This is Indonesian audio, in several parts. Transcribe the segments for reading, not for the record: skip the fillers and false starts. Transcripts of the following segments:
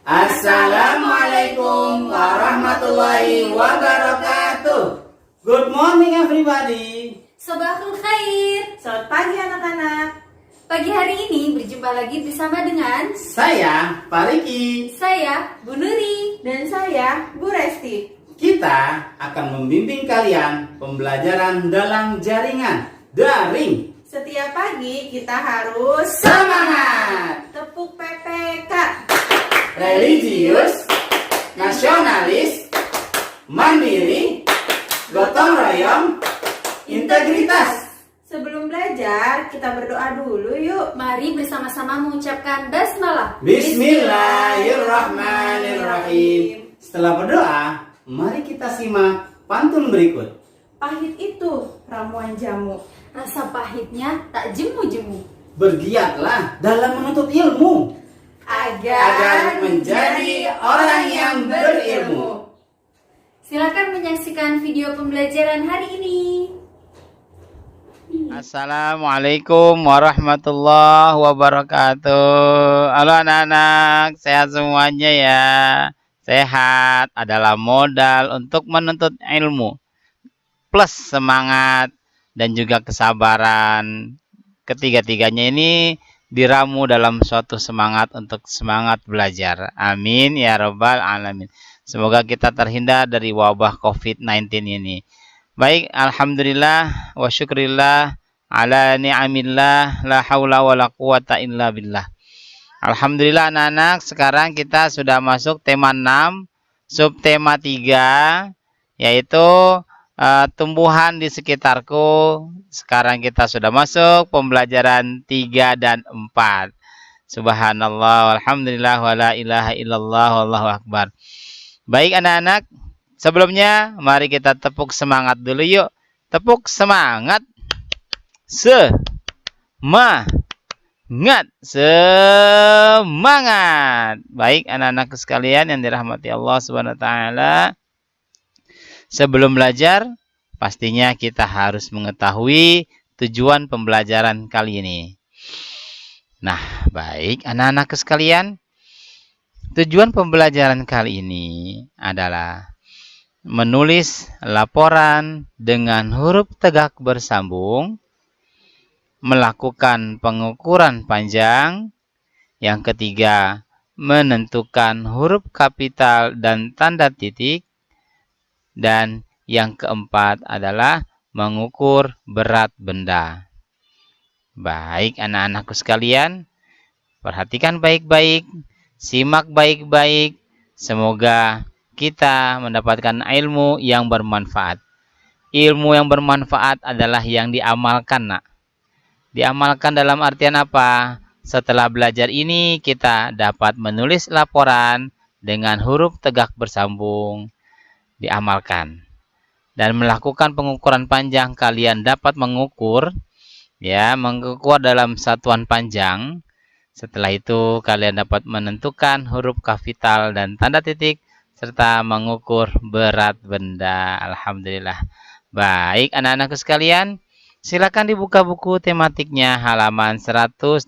Assalamualaikum warahmatullahi wabarakatuh. Good morning everybody. Sabahul khair. Selamat pagi anak-anak. Pagi hari ini berjumpa lagi bersama dengan Saya Pak Riki. saya Bu Nuri. Dan saya Bu Resti. Kita akan membimbing kalian pembelajaran dalam jaringan daring. Setiap pagi kita harus Semangat! tepuk PPK. Religius, nasionalis, mandiri, gotong royong, integritas. Sebelum belajar, kita berdoa dulu yuk. Mari bersama-sama mengucapkan basmalah. Bismillahirrahmanirrahim. Setelah berdoa, mari kita simak pantun berikut. Pahit itu ramuan jamu. Rasa pahitnya tak jemu-jemu. Bergiatlah dalam menuntut ilmu agar menjadi orang yang berilmu. Silakan menyaksikan video pembelajaran hari ini. Assalamualaikum warahmatullahi wabarakatuh. Halo anak-anak, sehat semuanya ya. Sehat adalah modal untuk menuntut ilmu, plus semangat dan juga kesabaran. Ketiga-tiganya ini diramu dalam suatu semangat untuk semangat belajar. Amin ya rabbal alamin. Semoga kita terhindar dari wabah COVID-19 ini. Baik, alhamdulillah wa syukrillah ala ni'amillah la haula wa la quwata illa billah. Alhamdulillah anak-anak, sekarang kita sudah masuk tema 6, subtema 3, yaitu tumbuhan di sekitarku. Sekarang kita sudah masuk pembelajaran 3 dan 4. Subhanallah, walhamdulillah, wa la ilaha illallah, wallahu akbar. Baik anak-anak, sebelumnya mari kita tepuk semangat dulu yuk. Tepuk semangat. Semangat. Baik anak-anak sekalian yang dirahmati Allah Subhanahu wa taala. Sebelum belajar, pastinya kita harus mengetahui tujuan pembelajaran kali ini. Nah, baik anak-anak sekalian, tujuan pembelajaran kali ini adalah menulis laporan dengan huruf tegak bersambung, melakukan pengukuran panjang, yang ketiga, menentukan huruf kapital dan tanda titik, dan yang keempat adalah mengukur berat benda. Baik anak-anakku sekalian, perhatikan baik-baik, simak baik-baik. Semoga kita mendapatkan ilmu yang bermanfaat. Ilmu yang bermanfaat adalah yang diamalkan, nak. Diamalkan dalam artian apa? Setelah belajar ini kita dapat menulis laporan dengan huruf tegak bersambung. Diamalkan dan melakukan pengukuran panjang. Kalian dapat mengukur dalam satuan panjang. Setelah itu kalian dapat menentukan huruf kapital dan tanda titik serta mengukur berat benda. Alhamdulillah. Baik anak-anakku sekalian, silakan dibuka buku tematiknya halaman 121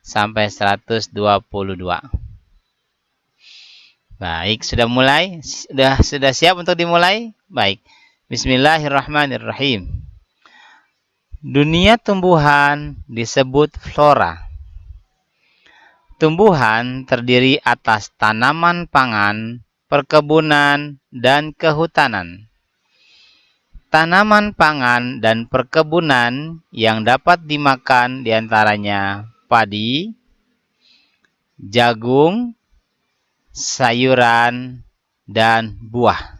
sampai 122. Baik, sudah mulai? Sudah siap untuk dimulai? Baik. Bismillahirrahmanirrahim. Dunia tumbuhan disebut flora. Tumbuhan terdiri atas tanaman pangan, perkebunan, dan kehutanan. Tanaman pangan dan perkebunan yang dapat dimakan diantaranya padi, jagung, sayuran, dan buah.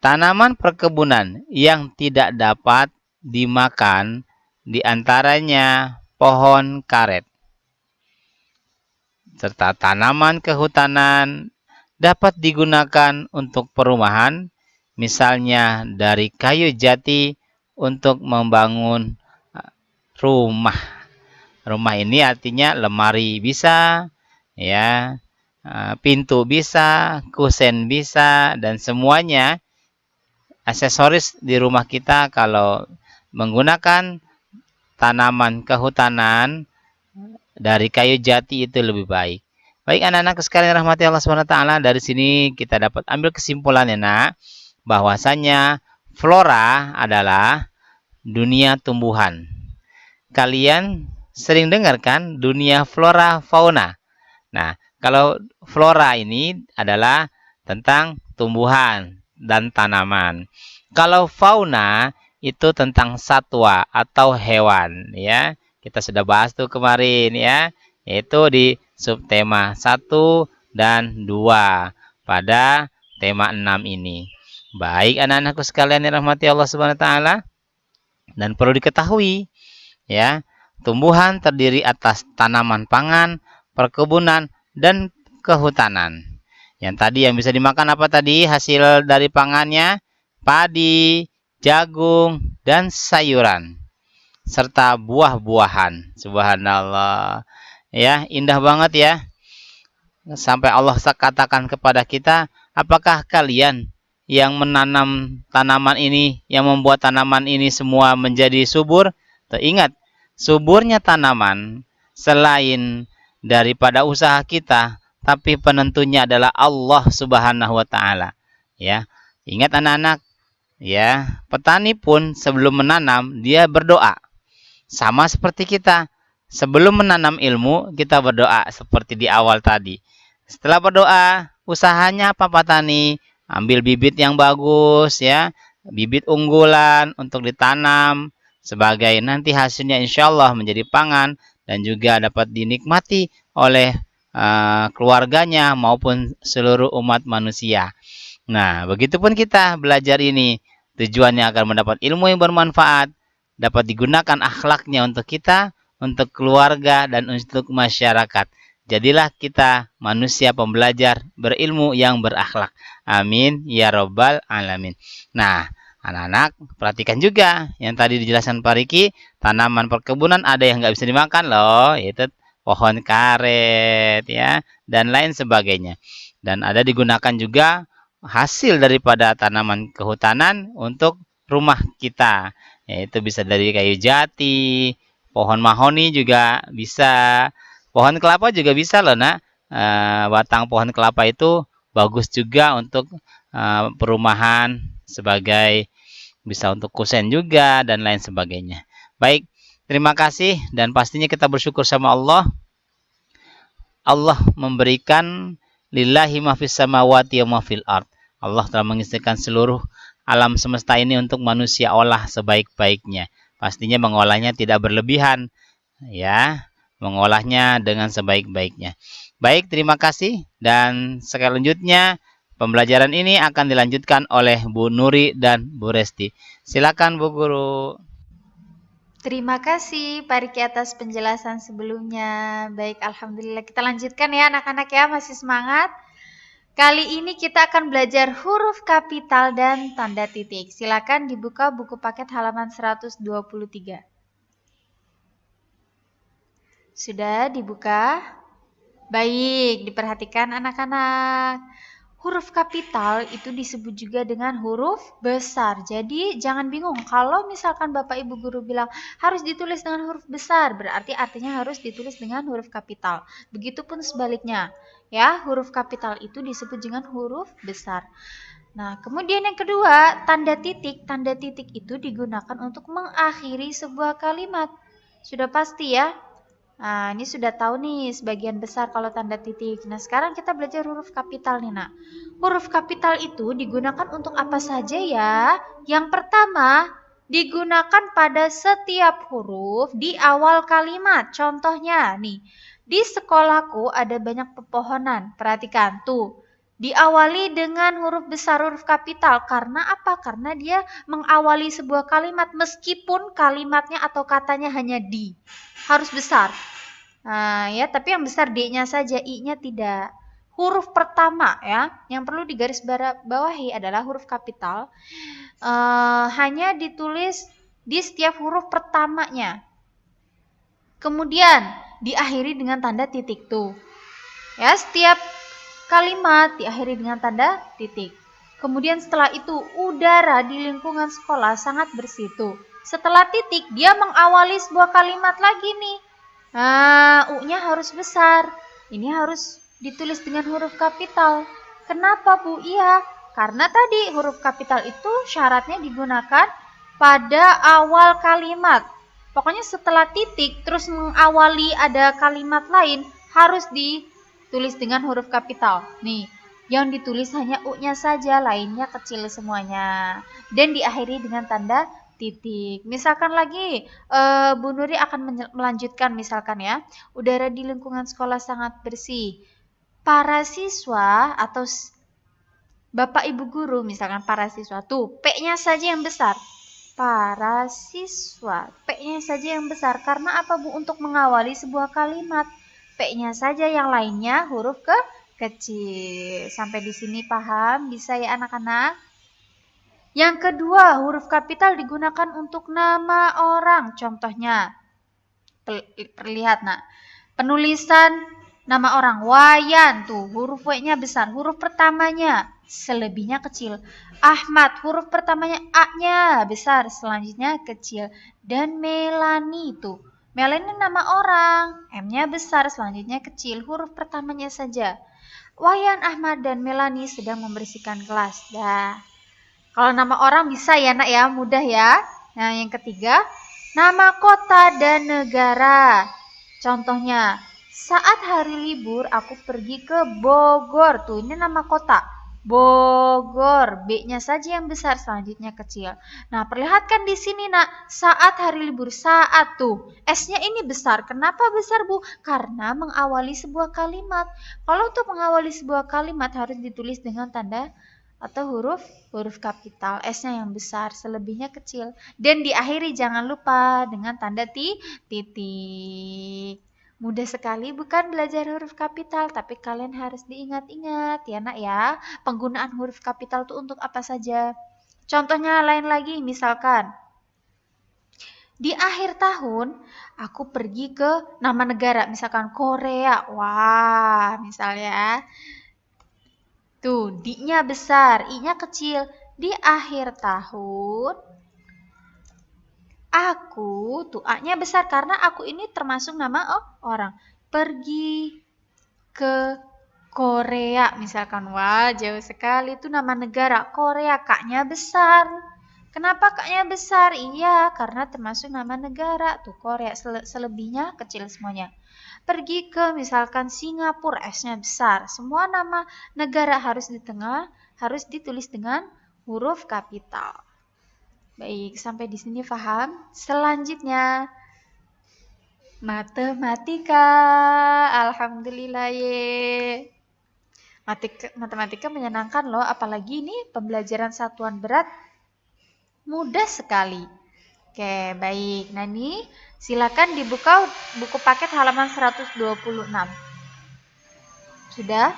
Tanaman perkebunan yang tidak dapat dimakan diantaranya pohon karet. Serta tanaman kehutanan dapat digunakan untuk perumahan, misalnya dari kayu jati untuk membangun rumah. Rumah ini artinya lemari bisa, ya, pintu bisa, kusen bisa, dan semuanya aksesoris di rumah kita kalau menggunakan tanaman kehutanan dari kayu jati itu lebih baik. Baik anak-anak sekalian rahmati Allah SWT, dari sini kita dapat ambil kesimpulannya nak, bahwasanya flora adalah dunia tumbuhan. Kalian sering dengar kan dunia flora fauna. Nah, kalau flora ini adalah tentang tumbuhan dan tanaman. Kalau fauna itu tentang satwa atau hewan ya. Kita sudah bahas tuh kemarin ya, yaitu di subtema 1 dan 2 pada tema 6 ini. Baik anak-anakku sekalian yang rahmati Allah Subhanahu wa taala, dan perlu diketahui ya, tumbuhan terdiri atas tanaman pangan, perkebunan, dan kehutanan. Yang tadi yang bisa dimakan apa tadi hasil dari pangannya? Padi, jagung, dan sayuran, serta buah-buahan. Subhanallah. Ya, indah banget ya. Sampai Allah katakan kepada kita, apakah kalian yang menanam tanaman ini, yang membuat tanaman ini semua menjadi subur? Ingat, suburnya tanaman selain daripada usaha kita, tapi penentunya adalah Allah Subhanahu wa taala. Ya. Ingat anak-anak, ya, petani pun sebelum menanam dia berdoa. Sama seperti kita. Sebelum menanam ilmu, kita berdoa seperti di awal tadi. Setelah berdoa, usahanya apa petani? Ambil bibit yang bagus ya, bibit unggulan untuk ditanam sebagai nanti hasilnya insya Allah menjadi pangan dan juga dapat dinikmati oleh keluarganya maupun seluruh umat manusia. Nah, begitupun kita belajar ini, tujuannya agar mendapat ilmu yang bermanfaat, dapat digunakan akhlaknya untuk kita, untuk keluarga, dan untuk masyarakat. Jadilah kita manusia pembelajar berilmu yang berakhlak. Amin ya robbal alamin. Nah, anak-anak perhatikan juga yang tadi dijelaskan Pak Riki, tanaman perkebunan ada yang nggak bisa dimakan loh, yaitu pohon karet ya, dan lain sebagainya. Dan ada digunakan juga hasil daripada tanaman kehutanan untuk rumah kita, yaitu bisa dari kayu jati, pohon mahoni juga bisa, pohon kelapa juga bisa loh nak. Batang pohon kelapa itu bagus juga untuk perumahan, sebagai bisa untuk kusen juga dan lain sebagainya. Baik, terima kasih, dan pastinya kita bersyukur sama Allah. Allah memberikan lillahi ma fis samawati wa ma fil ard. Allah telah mengizinkan seluruh alam semesta ini untuk manusia olah sebaik-baiknya. Pastinya mengolahnya tidak berlebihan, ya, mengolahnya dengan sebaik-baiknya. Baik, terima kasih, dan selanjutnya pembelajaran ini akan dilanjutkan oleh Bu Nuri dan Bu Resti. Silakan Bu Guru. Terima kasih Pak Riki atas penjelasan sebelumnya. Baik, alhamdulillah. Kita lanjutkan ya anak-anak ya, masih semangat. Kali ini kita akan belajar huruf kapital dan tanda titik. Silakan dibuka buku paket halaman 123. Sudah dibuka? Baik, diperhatikan anak-anak. Huruf kapital itu disebut juga dengan huruf besar. Jadi jangan bingung kalau misalkan Bapak Ibu guru bilang harus ditulis dengan huruf besar, berarti artinya harus ditulis dengan huruf kapital. Begitupun sebaliknya. Ya, huruf kapital itu disebut dengan huruf besar. Nah, kemudian yang kedua, tanda titik. Tanda titik itu digunakan untuk mengakhiri sebuah kalimat. Sudah pasti ya? Nah, ini sudah tahu nih sebagian besar kalau tanda titik. Nah, sekarang kita belajar huruf kapital nih, nak. Huruf kapital itu digunakan untuk apa saja ya? Yang pertama, digunakan pada setiap huruf di awal kalimat. Contohnya nih, di sekolahku ada banyak pepohonan. Perhatikan tuh. Diawali dengan huruf besar, huruf kapital. Karena apa? Karena dia mengawali sebuah kalimat meskipun kalimatnya atau katanya hanya di. Harus besar. Nah, ya, tapi yang besar D-nya saja, I-nya tidak. Huruf pertama ya, yang perlu digaris bawahi adalah huruf kapital. Hanya ditulis di setiap huruf pertamanya. Kemudian diakhiri dengan tanda titik tuh. Ya, setiap kalimat diakhiri dengan tanda titik. Kemudian setelah itu udara di lingkungan sekolah sangat bersih tuh. Setelah titik dia mengawali sebuah kalimat lagi nih. Nah, U-nya harus besar. Ini harus ditulis dengan huruf kapital. Kenapa, Bu? Iya, karena tadi huruf kapital itu syaratnya digunakan pada awal kalimat. Pokoknya setelah titik terus mengawali ada kalimat lain harus ditulis dengan huruf kapital. Nih, yang ditulis hanya U-nya saja, lainnya kecil semuanya. Dan diakhiri dengan tanda titik. Misalkan lagi Bu Nuri akan melanjutkan misalkan ya. Udara di lingkungan sekolah sangat bersih. Para siswa atau Bapak Ibu guru misalkan para siswa tuh P-nya saja yang besar. Para siswa, P-nya saja yang besar. Karena apa, Bu? Untuk mengawali sebuah kalimat. P-nya saja, yang lainnya huruf kecil. Sampai di sini paham? Bisa ya anak-anak? Yang kedua, huruf kapital digunakan untuk nama orang. Contohnya, perlihat nak, penulisan nama orang, Wayan, tuh huruf W-nya besar, huruf pertamanya, selebihnya kecil. Ahmad, huruf pertamanya A-nya besar, selanjutnya kecil. Dan Melani, tuh Melani nama orang, M-nya besar, selanjutnya kecil, huruf pertamanya saja. Wayan, Ahmad, dan Melani sedang membersihkan kelas. Dah. Kalau nama orang bisa ya nak ya, mudah ya. Nah yang ketiga, nama kota dan negara. Contohnya, saat hari libur aku pergi ke Bogor. Tuh ini nama kota, Bogor. B-nya saja yang besar, selanjutnya kecil. Nah perlihatkan di sini nak, saat hari libur, saat tuh. S-nya ini besar. Kenapa besar, Bu? Karena mengawali sebuah kalimat. Kalau untuk mengawali sebuah kalimat harus ditulis dengan tanda atau huruf kapital, S-nya yang besar, selebihnya kecil. Dan diakhiri jangan lupa dengan tanda titik. Mudah sekali bukan belajar huruf kapital, tapi kalian harus diingat-ingat ya nak ya. Penggunaan huruf kapital itu untuk apa saja. Contohnya lain lagi, misalkan di akhir tahun aku pergi ke nama negara, misalkan Korea. Wah, misalnya tuh, D-nya besar, I-nya kecil. Di akhir tahun, aku, tuh A-nya besar karena aku ini termasuk nama orang. Pergi ke Korea, misalkan. Wah, jauh sekali. Itu nama negara, Korea. K-nya besar. Kenapa K-nya besar? Iya, karena termasuk nama negara. Tuh, Korea. Selebihnya kecil semuanya. Pergi ke misalkan Singapura, S-nya besar. Semua nama negara harus di tengah, harus ditulis dengan huruf kapital. Baik, sampai di sini paham? Selanjutnya, matematika. Alhamdulillah ye. Matematika menyenangkan loh, apalagi ini pembelajaran satuan berat. Mudah sekali. Oke, baik. Nah ini silakan dibuka buku paket halaman 126. Sudah?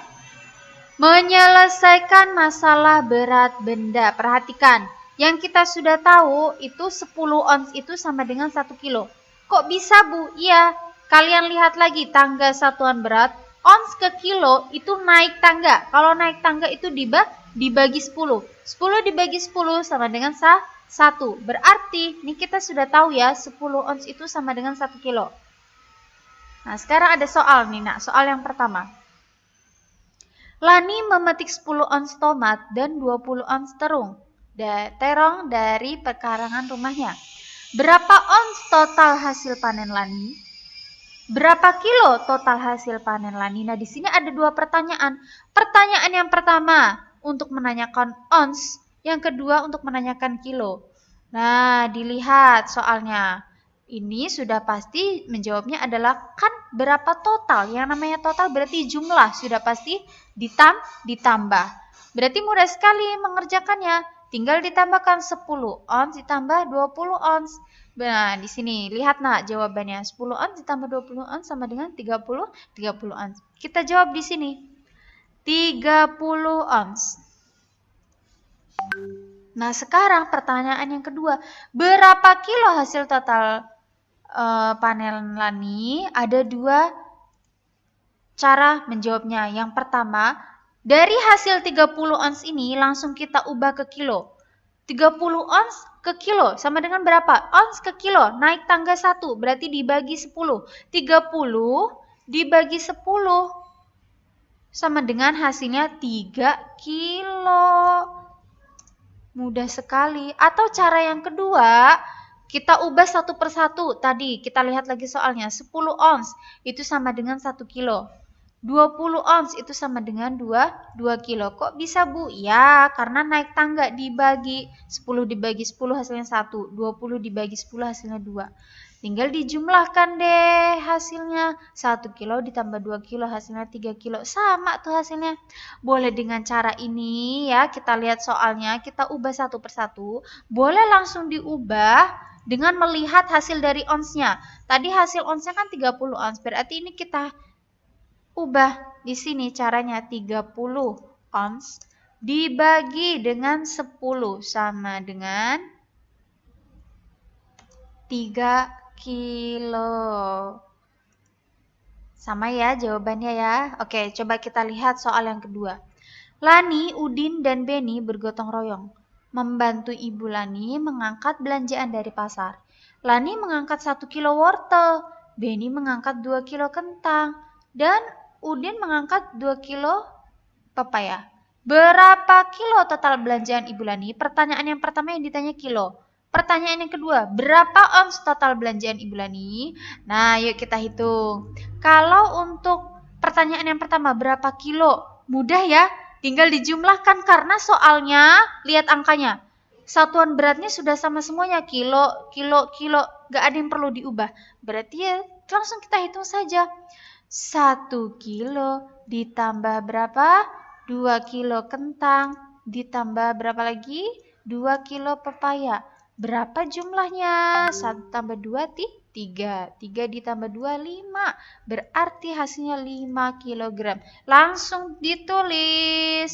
Menyelesaikan masalah berat benda. Perhatikan, yang kita sudah tahu itu 10 ons itu sama dengan 1 kilo. Kok bisa, Bu? Iya, kalian lihat lagi tangga satuan berat. Ons ke kilo itu naik tangga. Kalau naik tangga itu dibagi 10. 10 dibagi 10 sama dengan 1. Berarti, ini kita sudah tahu ya, 10 ons itu sama dengan 1 kilo. Nah, sekarang ada soal nih, nak. Soal yang pertama. Lani memetik 10 ons tomat dan 20 ons terong dari pekarangan rumahnya. Berapa ons total hasil panen Lani? Berapa kilo total hasil panen Lani? Nah, di sini ada 2 pertanyaan. Pertanyaan yang pertama untuk menanyakan ons. Yang kedua untuk menanyakan kilo. Nah, dilihat soalnya. Ini sudah pasti menjawabnya adalah kan berapa total. Yang namanya total berarti jumlah. Sudah pasti ditambah. Berarti mudah sekali mengerjakannya. Tinggal ditambahkan 10 ons ditambah 20 ons. Nah, di sini lihat nak jawabannya. 10 ons ditambah 20 ons sama dengan 30 ons. Kita jawab di sini. 30 ons. Nah, sekarang pertanyaan yang kedua. Berapa kilo hasil total panen Lani? Ada 2 cara menjawabnya. Yang pertama, dari hasil 30 ons ini langsung kita ubah ke kilo. 30 ons ke kilo sama dengan berapa? Ons ke kilo, naik tangga 1, berarti dibagi 10. 30 dibagi 10 sama dengan hasilnya 3 kilo. Mudah sekali. Atau cara yang kedua, kita ubah satu persatu. Tadi kita lihat lagi soalnya, 10 ons itu sama dengan 1 kilo. 20 ons itu sama dengan 2 kilo. Kok bisa, Bu? Ya, karena naik tangga dibagi 10 dibagi 10 hasilnya 1. 20 dibagi 10 hasilnya 2. Tinggal dijumlahkan deh hasilnya. 1 kilo ditambah 2 kilo hasilnya 3 kilo. Sama tuh hasilnya. Boleh dengan cara ini ya, kita lihat soalnya, kita ubah satu persatu. Boleh langsung diubah dengan melihat hasil dari onsnya. Tadi hasil onsnya kan 30 ons, berarti ini kita ubah di sini caranya 30 ons dibagi dengan 10 sama dengan 3 kilo. Sama ya jawabannya ya. Oke, coba kita lihat soal yang kedua. Lani, Udin, dan Beni bergotong royong membantu Ibu Lani mengangkat belanjaan dari pasar. Lani mengangkat 1 kilo wortel, Beni mengangkat 2 kilo kentang, dan Udin mengangkat 2 kilo pepaya. Berapa kilo total belanjaan Ibu Lani? Pertanyaan yang pertama yang ditanya kilo. Pertanyaan yang kedua, berapa ons total belanjaan Ibu Lani? Nah, yuk kita hitung. Kalau untuk pertanyaan yang pertama, berapa kilo? Mudah ya, tinggal dijumlahkan karena soalnya, lihat angkanya. Satuan beratnya sudah sama semuanya, kilo, kilo, kilo. Gak ada yang perlu diubah. Berarti ya langsung kita hitung saja. 1 kilo ditambah berapa? 2 kilo kentang ditambah berapa lagi? 2 kilo pepaya. Berapa jumlahnya? 1 tambah 2, 3. 3 ditambah 2, 5. Berarti hasilnya 5 kg. Langsung ditulis.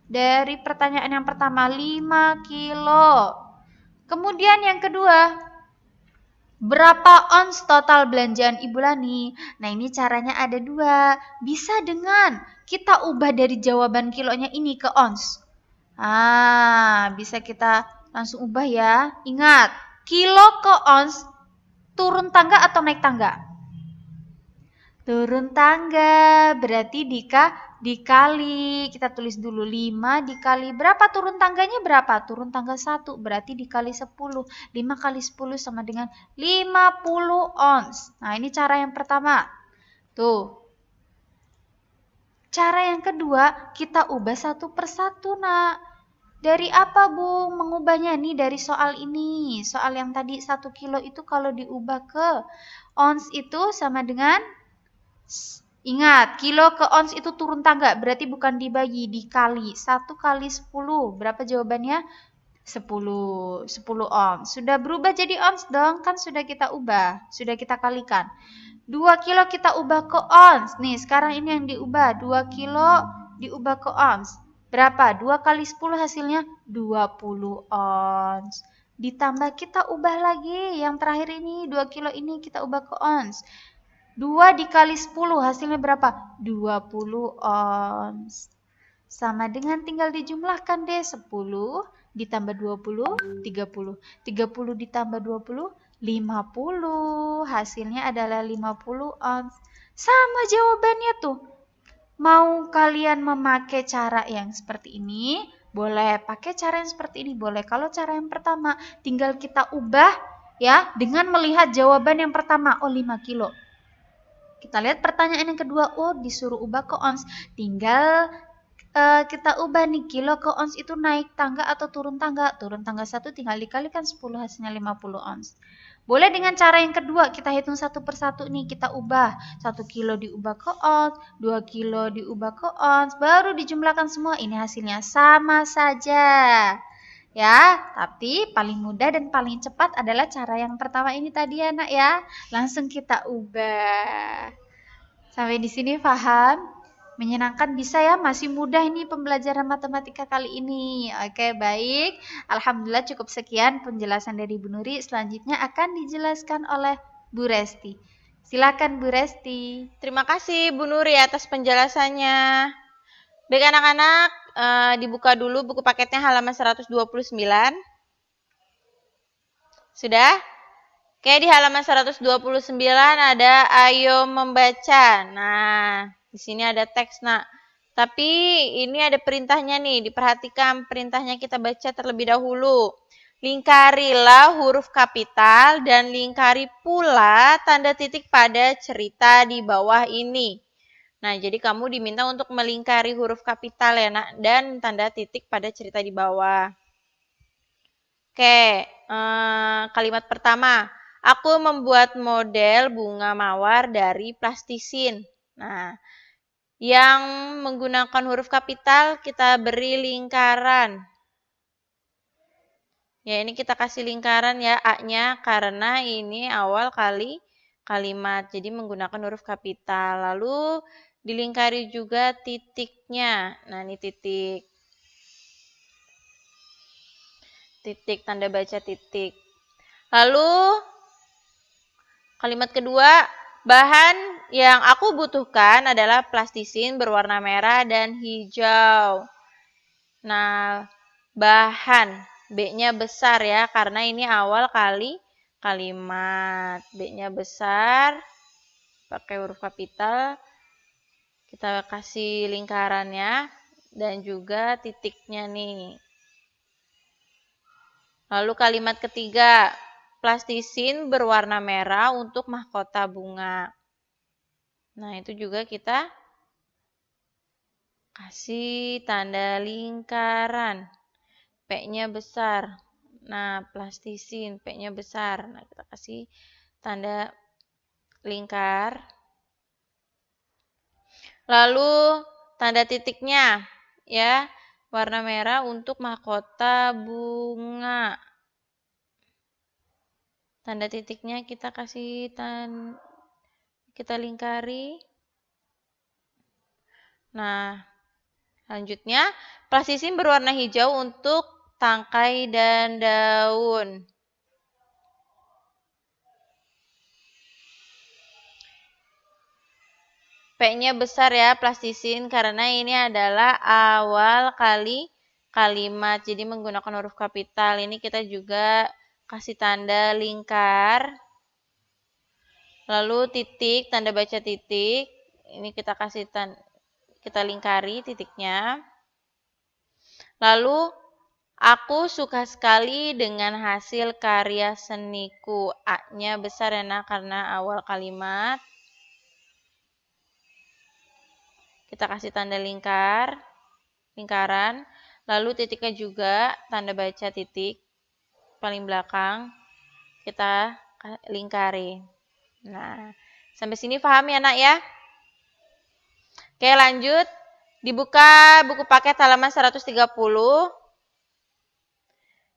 Dari pertanyaan yang pertama, 5 kilo. Kemudian yang kedua, berapa ons total belanjaan Ibu Lani? Nah, ini caranya ada 2. Bisa dengan kita ubah dari jawaban kilonya ini ke ons. Bisa kita langsung ubah ya. Ingat, kilo ke ons turun tangga atau naik tangga? Turun tangga, berarti dikali. Kita tulis dulu 5 dikali berapa turun tangganya berapa? Turun tangga 1, berarti dikali 10. 5 kali 10 sama dengan 50 ons. Nah, ini cara yang pertama. Tuh. Cara yang kedua, kita ubah satu persatu, Nak. Dari apa, Bu? Mengubahnya nih dari soal ini. Soal yang tadi 1 kilo itu kalau diubah ke ons itu sama dengan, ingat, kilo ke ons itu turun tangga, berarti bukan dibagi, dikali. 1 kali 10, berapa jawabannya? 10 ons. Sudah berubah jadi ons dong, kan sudah kita ubah, sudah kita kalikan. 2 kilo kita ubah ke ons. Nih, sekarang ini yang diubah, 2 kilo diubah ke ons. Berapa? 2 kali 10 hasilnya 20 ons. Ditambah kita ubah lagi, yang terakhir ini, 2 kilo ini kita ubah ke ons. 2 dikali 10 hasilnya berapa? 20 ons. Sama dengan tinggal dijumlahkan deh. 10 ditambah 20, 30. 30 ditambah 20, 50. Hasilnya adalah 50 ons. Sama jawabannya tuh. Mau kalian memakai cara yang seperti ini, boleh. Pakai cara yang seperti ini, boleh. Kalau cara yang pertama, tinggal kita ubah ya dengan melihat jawaban yang pertama. Oh, 5 kilo. Kita lihat pertanyaan yang kedua, oh disuruh ubah ke ons. Tinggal kita ubah nih, kilo ke ons itu naik tangga atau turun tangga. Turun tangga 1 tinggal dikalikan 10 hasilnya 50 ons. Boleh dengan cara yang kedua, kita hitung satu persatu nih, kita ubah. 1 kilo diubah ke ons, 2 kilo diubah ke ons, baru dijumlahkan semua, ini hasilnya sama saja. Ya, tapi paling mudah dan paling cepat adalah cara yang pertama ini tadi ya, Nak ya. Langsung kita ubah. Sampai di sini paham? Menyenangkan bisa ya, masih mudah ini pembelajaran matematika kali ini. Oke, baik. Alhamdulillah cukup sekian penjelasan dari Bu Nuri. Selanjutnya akan dijelaskan oleh Bu Resti. Silakan Bu Resti. Terima kasih Bu Nuri atas penjelasannya. Baik anak-anak, dibuka dulu buku paketnya halaman 129. Sudah? Oke, di halaman 129 ada ayo membaca. Nah, di sini ada teks, Nak. Tapi ini ada perintahnya nih, diperhatikan perintahnya kita baca terlebih dahulu. Lingkarilah huruf kapital dan lingkari pula tanda titik pada cerita di bawah ini. Nah, jadi kamu diminta untuk melingkari huruf kapital ya, Nak, dan tanda titik pada cerita di bawah. Oke, kalimat pertama. Aku membuat model bunga mawar dari plastisin. Nah, yang menggunakan huruf kapital kita beri lingkaran. Ya, ini kita kasih lingkaran ya A-nya karena ini awal kali kalimat. Jadi menggunakan huruf kapital. Lalu dilingkari juga titiknya. Nah, ini titik. Titik, tanda baca titik. Lalu kalimat kedua, bahan yang aku butuhkan adalah plastisin berwarna merah dan hijau. Nah, bahan B-nya besar ya, karena ini awal kali kalimat. B-nya besar, pakai huruf kapital. Kita kasih lingkarannya dan juga titiknya nih. Lalu kalimat ketiga, plastisin berwarna merah untuk mahkota bunga. Nah, itu juga kita kasih tanda lingkaran. P-nya besar. Nah, plastisin, P-nya besar. Nah, kita kasih tanda lingkar. Lalu tanda titiknya ya, warna merah untuk mahkota bunga. Tanda titiknya kita kasih kita lingkari. Nah, selanjutnya plastisin berwarna hijau untuk tangkai dan daun. P-nya besar ya, plastisin, karena ini adalah awal kali kalimat. Jadi menggunakan huruf kapital. Ini kita juga kasih tanda lingkar. Lalu titik, tanda baca titik. Ini kita kasih kita lingkari titiknya. Lalu, aku suka sekali dengan hasil karya seniku. A-nya besar ya, Nak, karena awal kalimat. Kita kasih tanda lingkaran. Lalu titiknya juga tanda baca titik. Paling belakang kita lingkari. Nah, sampai sini paham ya, Nak ya? Oke, lanjut. Dibuka buku paket halaman 130.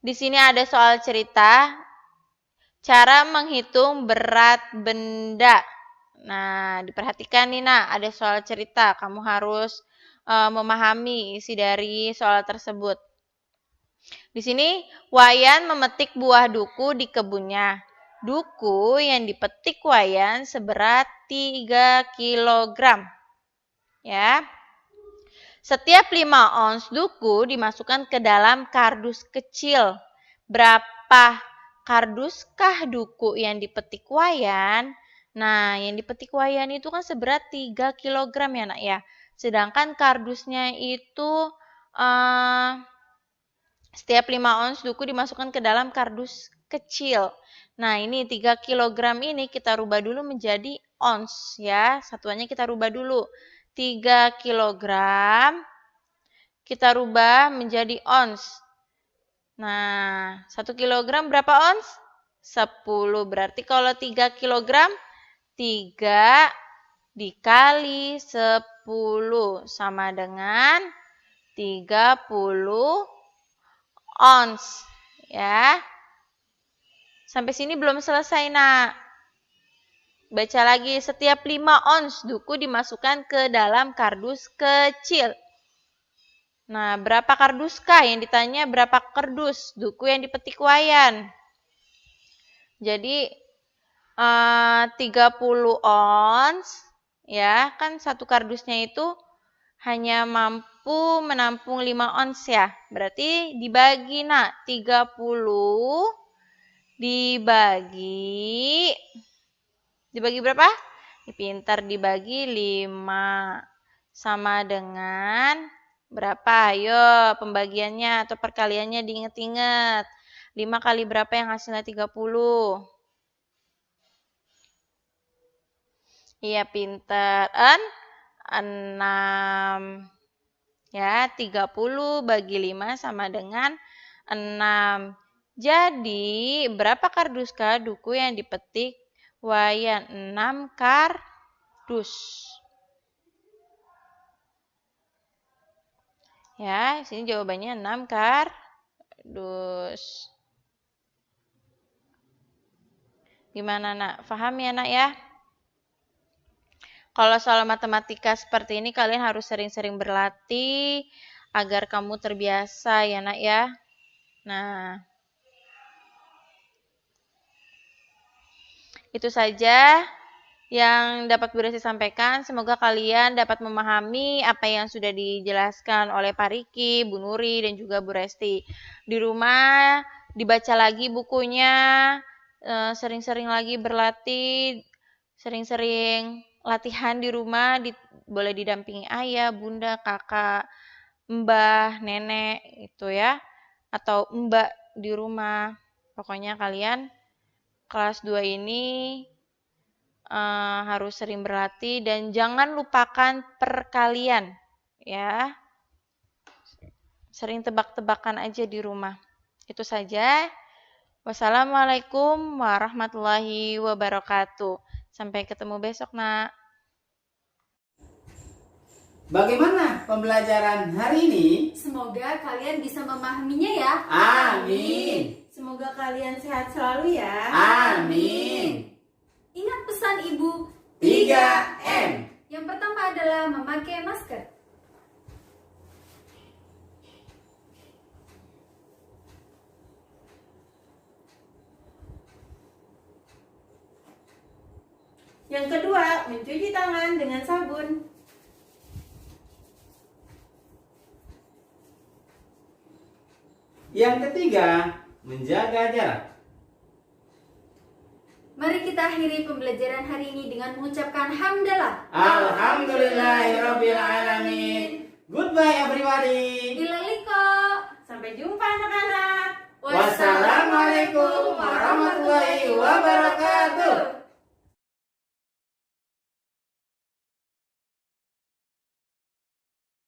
Di sini ada soal cerita. Cara menghitung berat benda. Nah, diperhatikan nih, Nak, ada soal cerita. Kamu harus memahami isi dari soal tersebut. Di sini, Wayan memetik buah duku di kebunnya. Duku yang dipetik Wayan seberat 3 kg. Ya. Setiap 5 ons duku dimasukkan ke dalam kardus kecil. Berapa karduskah duku yang dipetik Wayan? Nah, yang dipetik Wayan itu kan seberat 3 kg ya, Nak ya. Sedangkan kardusnya itu setiap 5 ons duku dimasukkan ke dalam kardus kecil. Nah, ini 3 kg ini kita rubah dulu menjadi ons ya. Satuannya kita rubah dulu. 3 kg kita rubah menjadi ons. Nah, 1 kg berapa ons? 10. Berarti kalau 3 kg, 3 dikali 10 sama dengan 30 ons. Ya. Sampai sini belum selesai, Nak. Baca lagi, setiap 5 ons duku dimasukkan ke dalam kardus kecil. Nah, berapa karduskah? Yang ditanya berapa kardus duku yang dipetik Wayan. Jadi 30 ons ya, kan satu kardusnya itu hanya mampu menampung 5 ons ya. Berarti dibagi nak 30 dibagi berapa? Pintar, dibagi 5 sama dengan berapa? Ayo pembagiannya atau perkaliannya diinget-inget. 5 kali berapa yang hasilnya 30? Iya pintar. 6. Ya, 30 bagi 5 sama dengan 6. Jadi, berapa kardus kaduku yang dipetik? Wayan 6 kardus. Ya, sini jawabannya 6 kardus. Gimana nak? Paham ya nak ya? Kalau soal matematika seperti ini kalian harus sering-sering berlatih agar kamu terbiasa ya nak ya. Nah, itu saja yang dapat Bu Resti sampaikan. Semoga kalian dapat memahami apa yang sudah dijelaskan oleh Pak Riki, Bu Nuri, dan juga Bu Resti. Di rumah dibaca lagi bukunya, sering-sering lagi berlatih, sering-sering latihan di rumah, boleh didampingi ayah, bunda, kakak, mbah, nenek, itu ya, atau mbak di rumah. Pokoknya kalian kelas 2 ini harus sering berlatih dan jangan lupakan perkalian ya. Sering tebak-tebakan aja di rumah. Itu saja. Wassalamualaikum warahmatullahi wabarakatuh. Sampai ketemu besok nak. Bagaimana pembelajaran hari ini? Semoga kalian bisa memahaminya ya. Amin. Semoga kalian sehat selalu ya. Amin. Ingat pesan Ibu 3M. Yang pertama adalah memakai masker. Yang kedua, mencuci tangan dengan sabun. Yang ketiga, menjaga jarak. Mari kita akhiri pembelajaran hari ini dengan mengucapkan hamdalah. Alhamdulillahirrabbilalamin. Goodbye everybody. Ilaliko. Sampai jumpa anak-anak. Wassalamualaikum warahmatullahi wabarakatuh.